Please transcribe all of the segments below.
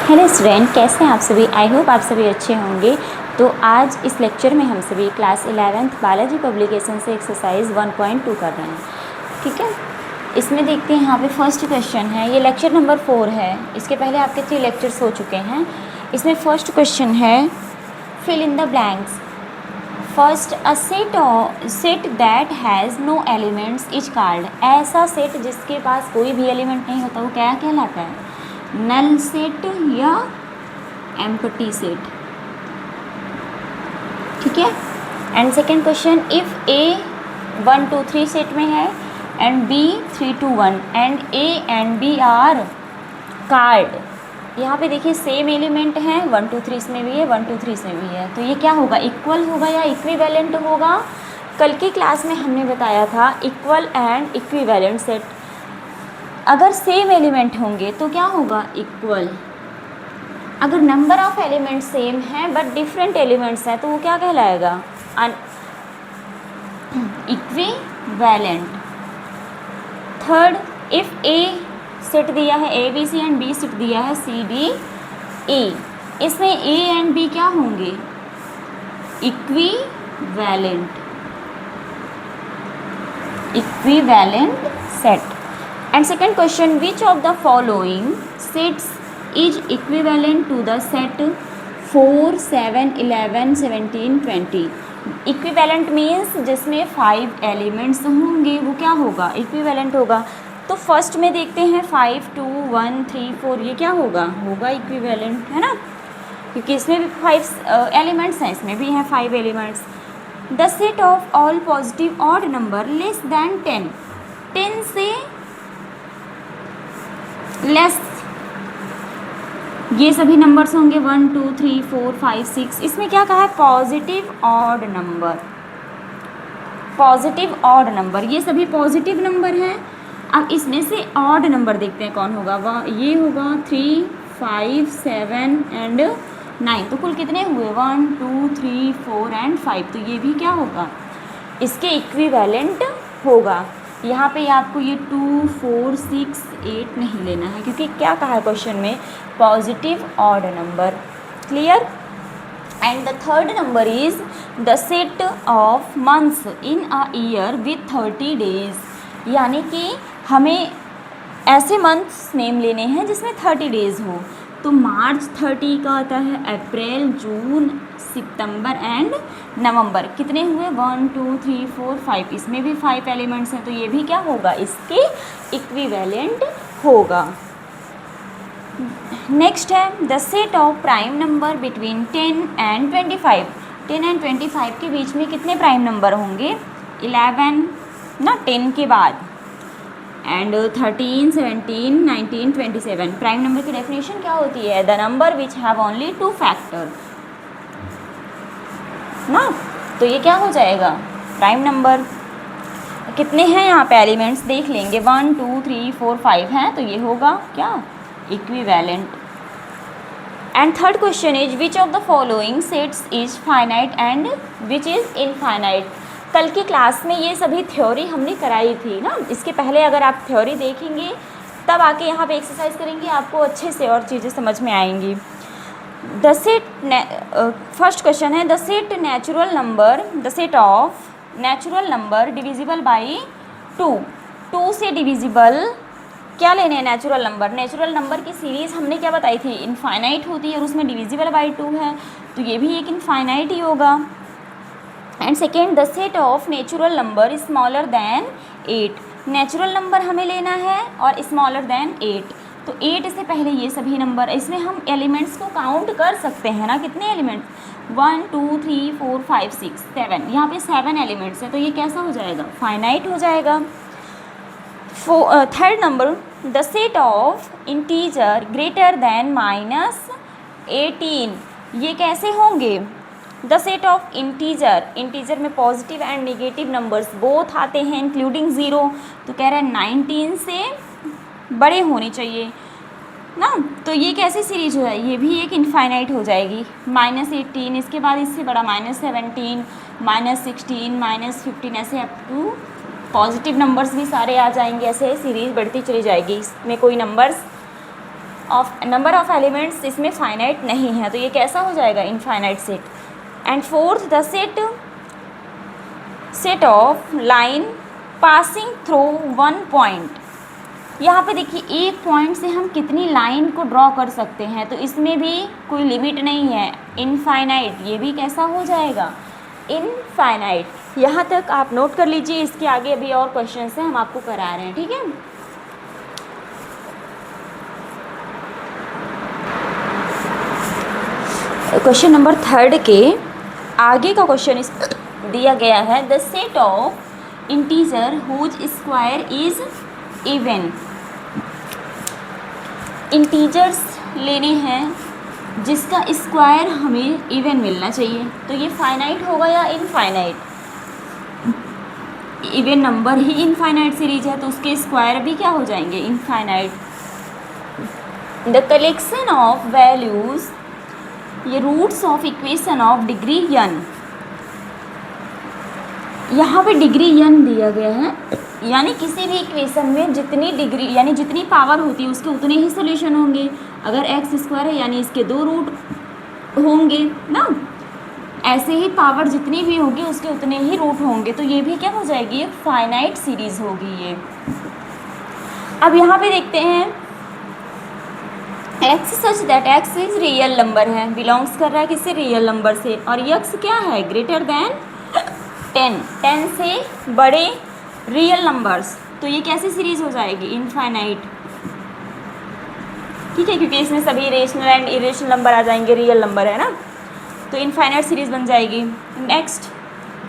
Hello student, कैसे हैं आप सभी। आई होप आप सभी अच्छे होंगे। तो आज इस लेक्चर में हम सभी क्लास 11th बालाजी पब्लिकेशन से एक्सरसाइज 1.2 कर रहे हैं। ठीक है, इसमें देखते हैं यहाँ पे फर्स्ट क्वेश्चन है। ये लेक्चर नंबर 4 है। इसके पहले आपके 3 लेक्चर्स हो चुके हैं। इसमें फर्स्ट क्वेश्चन है fill in the blanks. First, a set that has no elements is called. ऐसा सेट जिसके पास कोई भी एलिमेंट नहीं होता वो क्या कहलाता है? नल सेट या एम्प्टी सेट। ठीक है। And second question, if A 1 2 3 set में है and B 3 2 1 and A and B are card. यहाँ पे देखिए सेम एलिमेंट है, 1 2 3 इसमें भी है, 1 2 3 इसमें भी है। तो ये क्या होगा? इक्वल होगा या इक्विवेलेंट होगा? कल की क्लास में हमने बताया था इक्वल एंड इक्विवेलेंट सेट। अगर सेम एलिमेंट होंगे तो क्या होगा? इक्वल। अगर नंबर ऑफ एलिमेंट सेम हैं बट डिफरेंट एलिमेंट्स हैं तो वो क्या कहलाएगा? Equivalent. Third, if A set दिया है A B C and B set दिया है सी डी ए, इसमें ए एंड बी क्या होंगे? Equivalent. Equivalent set. And second question, which of the following sets is equivalent to the set 4 7 11 17 20? Equivalent means जिसमें 5 elements होंगे वो क्या होगा? इक्विवेलेंट होगा। तो फर्स्ट में देखते हैं 5 2 1 3 4, ये क्या होगा? होगा इक्विवेलेंट, है ना, क्योंकि इसमें भी 5 एलिमेंट्स हैं, इसमें भी हैं 5 elements. The set of all positive odd number less than 10, 10 से लेस ये सभी नंबर्स होंगे 1 2 3 4 5 6। इसमें क्या कहा है? Positive odd number. Positive odd number, ये सभी पॉजिटिव नंबर हैं। अब इसमें से ऑड नंबर देखते हैं कौन होगा। ये होगा 3 5 7 एंड 9। तो कुल कितने हुए? 1 2 3 4 एंड 5। तो ये भी क्या होगा? इसके इक्विवेलेंट होगा। यहाँ पे आपको ये 2 4 6 8 नहीं लेना है, क्योंकि क्या कहा है क्वेश्चन में? Positive odd number. Clear. And the third number is the set of months in a year with 30 days. यानी कि हमें ऐसे मंथ्स नेम लेने हैं जिसमें 30 डेज हो। तो मार्च 30 का आता है, अप्रैल जून सितंबर एंड नवंबर। कितने हुए? 1 2 3 4 5। इसमें भी 5 एलिमेंट्स हैं तो ये भी क्या होगा? इसके इक्विवेलेंट होगा। नेक्स्ट है the set of prime number between 10 and 25। 10 and 25 के बीच में कितने प्राइम नंबर होंगे? 11 ना, 10 के बाद, एंड 13 17 19 27। प्राइम नंबर की डेफिनेशन क्या होती है? The number which have only 2 factor ना। तो ये क्या हो जाएगा? Prime number. कितने हैं यहाँ पे एलिमेंट्स देख लेंगे, 1 2 3 4 5 हैं, तो ये होगा क्या? Equivalent. And third question is which of the following sets is finite and which is infinite. कल की क्लास में ये सभी थ्योरी हमने कराई थी ना। इसके पहले अगर आप थ्योरी देखेंगे तब आके यहाँ पे एक्सरसाइज करेंगे, आपको अच्छे से और चीज़ें समझ में आएंगी। द सेट फर्स्ट क्वेश्चन है the set natural number, the set of natural number divisible by 2। 2 से डिविजिबल क्या लेने हैं? Natural number. नेचुरल नंबर की सीरीज़ हमने क्या बताई थी? इनफाइनाइट होती है और उसमें डिविजिबल बाई 2 है, तो ये भी एक इनफाइनाइट ही होगा। And second, the set of natural number smaller than 8। Natural number हमें लेना है और स्मॉलर दैन 8। तो 8 से पहले ये सभी नंबर, इसमें हम एलिमेंट्स को काउंट कर सकते हैं ना। कितने एलिमेंट्स? 1 2 3 4 5 6 7। यहाँ पे 7 एलिमेंट्स हैं, तो ये कैसा हो जाएगा? फाइनाइट हो जाएगा। Third number, the set of integer greater than -18। ये कैसे होंगे? The set of integer, integer में positive and negative numbers both आते हैं इंक्लूडिंग 0। तो कह रहा है 19 से बड़े होने चाहिए ना। तो ये कैसी सीरीज हो जाएगी? ये भी एक इनफाइनाइट हो जाएगी। -18, इसके बाद इससे बड़ा -17 -16 -15, ऐसे अप टू पॉजिटिव नंबर्स भी सारे आ जाएंगे। ऐसे सीरीज बढ़ती चली जाएगी, इसमें कोई numbers of number of elements इसमें फाइनाइट नहीं है, तो ये कैसा हो जाएगा, infinite set. And fourth, the set of line passing through one point. यहाँ पे देखिए एक पॉइंट से हम कितनी लाइन को ड्रॉ कर सकते हैं, तो इसमें भी कोई लिमिट नहीं है, इनफाइनाइट। ये भी कैसा हो जाएगा, इनफाइनाइट। यहाँ तक आप नोट कर लीजिए, इसके आगे अभी और क्वेश्चन है हम आपको करा रहे हैं, ठीक है। क्वेश्चन नंबर 3 के आगे का क्वेश्चन दिया गया है, the set of integer whose square is even. Integers लेने हैं जिसका स्क्वायर हमें इवन मिलना चाहिए, तो ये फाइनाइट होगा या इनफाइनाइट। इवन नंबर ही इनफाइनाइट सीरीज है, तो उसके स्क्वायर भी क्या हो जाएंगे, infinite. The collection of values, ये roots of equation of degree n, यहाँ पे डिग्री n दिया गया है, यानी किसी भी इक्वेशन में जितनी डिग्री यानी जितनी पावर होती है उसके उतने ही सोल्यूशन होंगे। अगर एक्स स्क्वायर है यानी इसके 2 रूट होंगे ना, ऐसे ही पावर जितनी भी होगी उसके उतने ही रूट होंगे, तो ये भी क्या हो जाएगी, एक फाइनाइट सीरीज होगी ये। अब यहाँ पे देखते हैं, x such that x is real number है, बिलोंग्स कर रहा है किससे, रियल नंबर से, और यक्स क्या है, ग्रेटर देन 10, 10 से बड़े रियल नंबर्स, तो ये कैसी सीरीज हो जाएगी, इनफाइनाइट, ठीक है, क्योंकि इसमें सभी रेशनल एंड इरेशनल नंबर आ जाएंगे, रियल नंबर है ना, तो इनफाइनाइट सीरीज बन जाएगी। Next,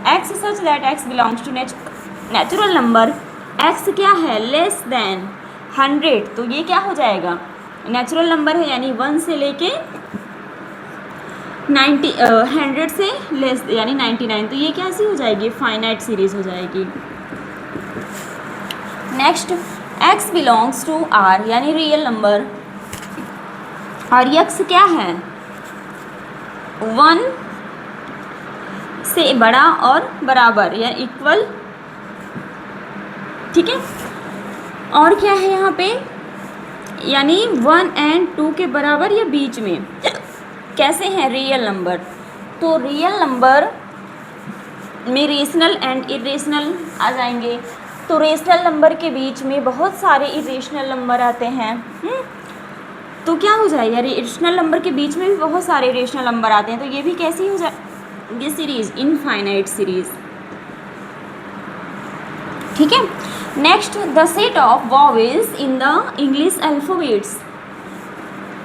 x such that x belongs to natural number, x क्या है, लेस देन 100, तो ये क्या हो जाएगा, नेचुरल नंबर है, यानी 1 से लेके 100 से लेस यानी 99, तो ये कैसी हो जाएगी, फाइनाइट सीरीज हो जाएगी। Next, x belongs to r यानी रियल नंबर, और x क्या है, 1 से बड़ा और बराबर या इक्वल, ठीक है। और क्या है यहाँ पे, यानी 1 और 2 के बराबर या बीच में, कैसे हैं, रियल नंबर। तो रियल नंबर में रेशनल एंड इरेशनल आ जाएंगे, तो रेशनल नंबर के बीच में बहुत सारे इरेशनल नंबर आते हैं, तो क्या हो जाएगा, इरेशनल नंबर के बीच में भी बहुत सारे इरेशनल नंबर आते हैं, तो ये भी कैसी हो जाएगी सीरीज, इनफाइनाइट सीरीज, ठीक है। Next, the set of vowels in the English alphabets,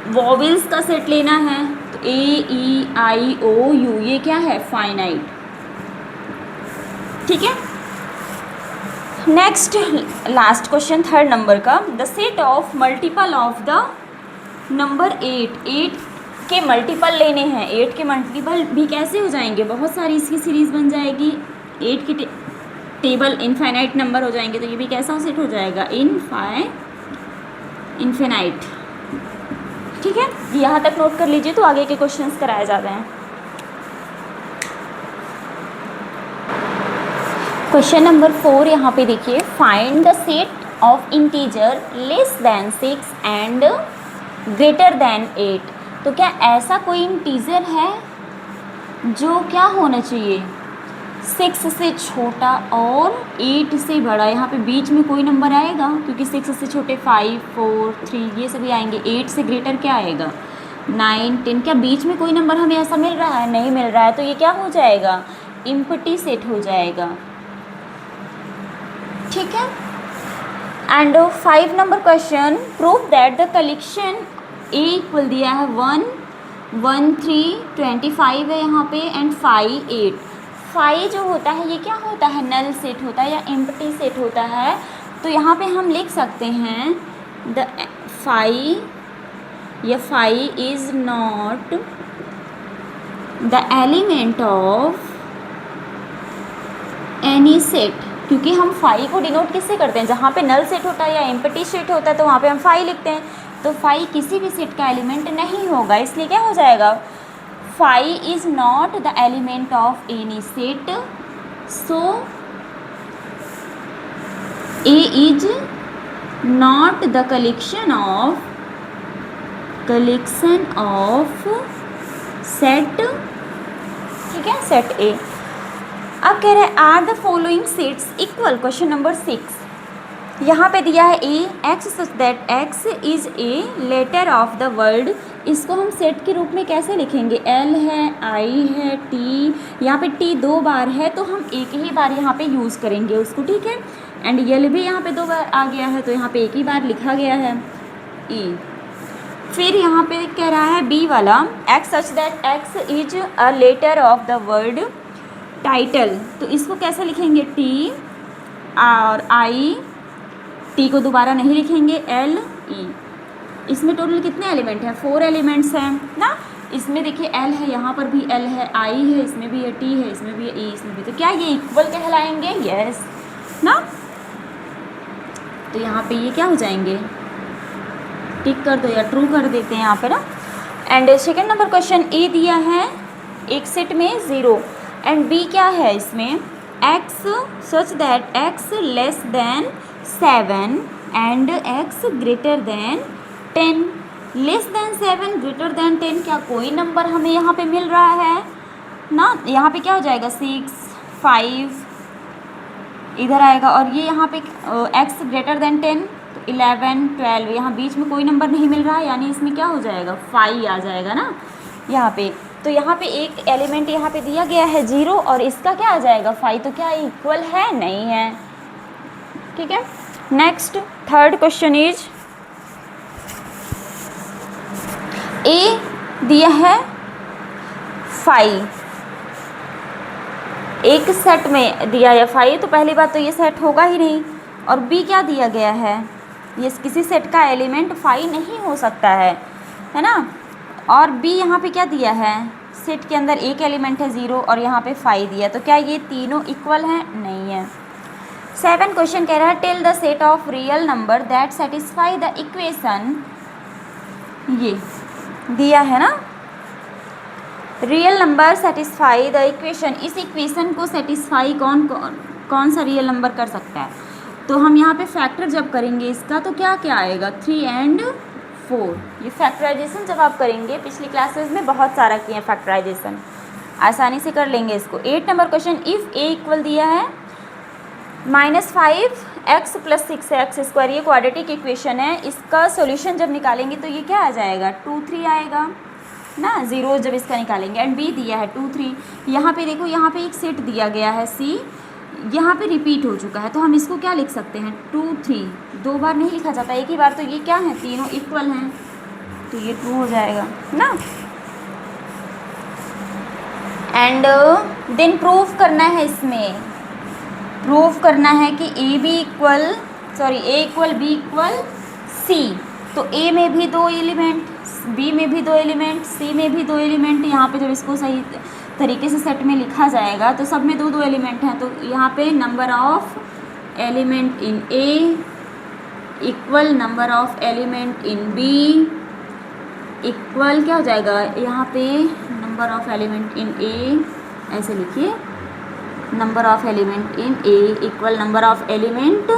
vowels का सेट लेना है, तो A, E, I, O, U, ये क्या है, फाइनाइट, ठीक है। Next last question 3rd number का, the set of multiple of the number 8 के मल्टीपल लेने हैं, 8 के मल्टीपल भी कैसे हो जाएंगे, बहुत सारी इसकी सीरीज बन जाएगी, 8 की टेबल इनफाइनाइट नंबर हो जाएंगे, तो ये भी कैसा सेट हो जाएगा, इनफाइनाइट, ठीक है। यहाँ तक नोट कर लीजिए, तो आगे के क्वेश्चंस कराए जा रहे हैं। क्वेश्चन नंबर 4 यहाँ पे देखिए, find the set of integer less than 6 and greater than 8, तो क्या ऐसा कोई इंटीजर है जो क्या होना चाहिए, 6 से छोटा और 8 से बड़ा, यहाँ पे बीच में कोई नंबर आएगा, क्योंकि 6 से छोटे 5, 4, 3 ये सभी आएंगे, 8 से ग्रेटर क्या आएगा, 9, 10, क्या बीच में कोई नंबर हमें ऐसा मिल रहा है, नहीं मिल रहा है, तो ये क्या हो जाएगा, इम्पटी सेट हो जाएगा, ठीक है। And 5 number question, prove that the collection A equal दिया है 1, 1, 3, 25 है यहाँ पे, एंड 5, 8, 5 जो होता है ये क्या होता है, नल सेट होता है या एम्प्टी सेट होता है, तो यहाँ पे हम लिख सकते हैं the 5 is not the element of any set, क्योंकि हम 5 को डिनोट किससे करते हैं, जहाँ पे नल सेट होता है या एम्प्टी सेट होता है तो वहाँ पे हम 5 लिखते हैं, तो 5 किसी भी सेट का एलिमेंट नहीं होगा, इसलिए क्या हो जाएगा, 5 is not the element of any set, so A is not the collection of collection of set, ठीक है, सेट ए। अब कह रहे हैं are the following sets equal, question number 6। यहाँ पे दिया है A X such that x is a letter of the word. इसको हम सेट के रूप में कैसे लिखेंगे? एल है, आई है, टी, यहाँ पे टी 2 बार है तो हम एक ही बार यहाँ पे यूज़ करेंगे उसको, ठीक है। एंड यल भी यहाँ पे 2 बार आ गया है तो यहाँ पे एक ही बार लिखा गया है ई। फिर यहाँ पे कह रहा है बी वाला x such that x is a letter of the word title, तो इसको कैसे लिखेंगे? टी और आई, टी को दोबारा नहीं लिखेंगे, एल ई। इसमें टोटल कितने एलिमेंट हैं? 4 एलिमेंट्स हैं ना। इसमें देखिए एल है, यहाँ पर भी एल है, आई है, इसमें भी है, टी है, इसमें भी है, ई इसमें भी। तो क्या ये इक्वल कहलाएंगे? यस ना। तो यहाँ पे ये क्या हो जाएंगे? टिक कर दो या ट्रू कर देते हैं यहाँ पे ना। एंड सेकेंड नंबर क्वेश्चन ए दिया है एक सेट में 0 एंड बी क्या है इसमें? X such that x less than 7 and x greater than 10। Less than 7 greater than 10, क्या कोई नंबर हमें यहाँ पे मिल रहा है ना। यहाँ पे क्या हो जाएगा? 6 5 इधर आएगा और ये यहाँ पे एक्स ग्रेटर देन 10 तो 11 12, यहाँ बीच में कोई नंबर नहीं मिल रहा है, यानी इसमें क्या हो जाएगा? 5 आ जाएगा ना यहाँ पे। तो यहाँ पे एक एलिमेंट यहाँ पे दिया गया है 0 और इसका क्या आ जाएगा? 5। तो क्या इक्वल है? नहीं है, ठीक है। Next third question is a दिया है 5, एक सेट में दिया है 5, तो पहली बात तो ये सेट होगा ही नहीं। और बी क्या दिया गया है? ये किसी सेट का एलिमेंट 5 नहीं हो सकता है ना। और बी यहाँ पे क्या दिया है? सेट के अंदर एक एलिमेंट है 0 और यहाँ पे 5 दिया, तो क्या ये तीनों इक्वल हैं? नहीं है। 7 क्वेश्चन कह रहा है tell the set of real number that satisfy the equation, ये दिया है ना। Real number satisfy the equation, इस इक्वेशन को सेटिस्फाई कौन सा रियल नंबर कर सकता है? तो हम यहाँ पे फैक्टर जब करेंगे इसका तो क्या क्या आएगा? 3 and 4। ये फैक्टराइजेशन जब आप करेंगे, पिछली क्लासेस में बहुत सारा किए हैं फैक्टराइजेशन, आसानी से कर लेंगे इसको। 8 number question if A equal दिया है -5x + 6x², ये क्वाड्रेटिक इक्वेशन है। इसका सॉल्यूशन जब निकालेंगे तो ये क्या आ जाएगा? 2 3 आएगा ना, 0 जब इसका निकालेंगे। एंड बी दिया है 2 3। यहाँ पे देखो, यहाँ पे एक सेट दिया गया है सी, यहाँ पे रिपीट हो चुका है तो हम इसको क्या लिख सकते हैं? 2 3, 2 बार नहीं लिखा जाता, एक ही बार। तो ये क्या है? तीनों इक्वल हैं, तो ये ट्रू हो जाएगा ना। एंड देन प्रूव करना है, इसमें प्रूव करना है कि ए इक्वल बी इक्वल सी। तो ए में भी 2 एलिमेंट, बी में भी 2 एलिमेंट, सी में भी 2 एलिमेंट। यहाँ पे जब इसको सही तरीके से सेट में लिखा जाएगा तो सब में 2 2 एलिमेंट हैं। तो यहाँ पे number of element in A equal number of element in B equal क्या हो जाएगा? यहाँ पे number of element in A, ऐसे लिखिए, number of element in A equal number of element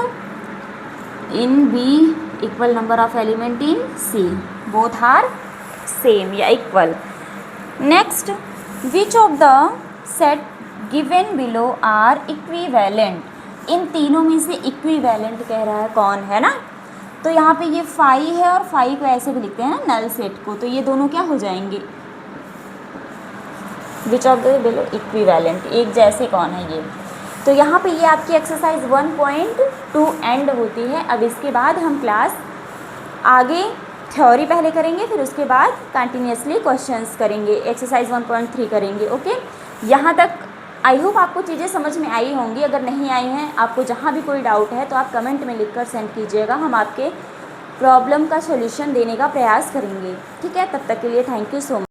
in B equal number of element in C, both are same या equal. Next, which of the set given below are equivalent, इन तीनों में से equivalent कह रहा है कौन है ना। तो यहाँ पे ये 5 है और 5 को ऐसे भी लिखते हैं ना नल सेट को, तो ये दोनों क्या हो जाएंगे? विच ऑफ द बिलो इक्विवेलेंट, एक जैसे कौन है ये। तो यहाँ पे ये आपकी एक्सरसाइज 1.2 एंड होती है। अब इसके बाद हम क्लास आगे थ्योरी पहले करेंगे, फिर उसके बाद कंटिन्यूसली क्वेश्चंस करेंगे, एक्सरसाइज 1.3 करेंगे। ओके, यहाँ तक आई होप आपको चीज़ें समझ में आई होंगी। अगर नहीं आई हैं, आपको जहाँ भी कोई डाउट है तो आप कमेंट में लिखकर सेंड कीजिएगा, हम आपके प्रॉब्लम का सॉल्यूशन देने का प्रयास करेंगे। ठीक है, तब तक के लिए थैंक यू सो मच।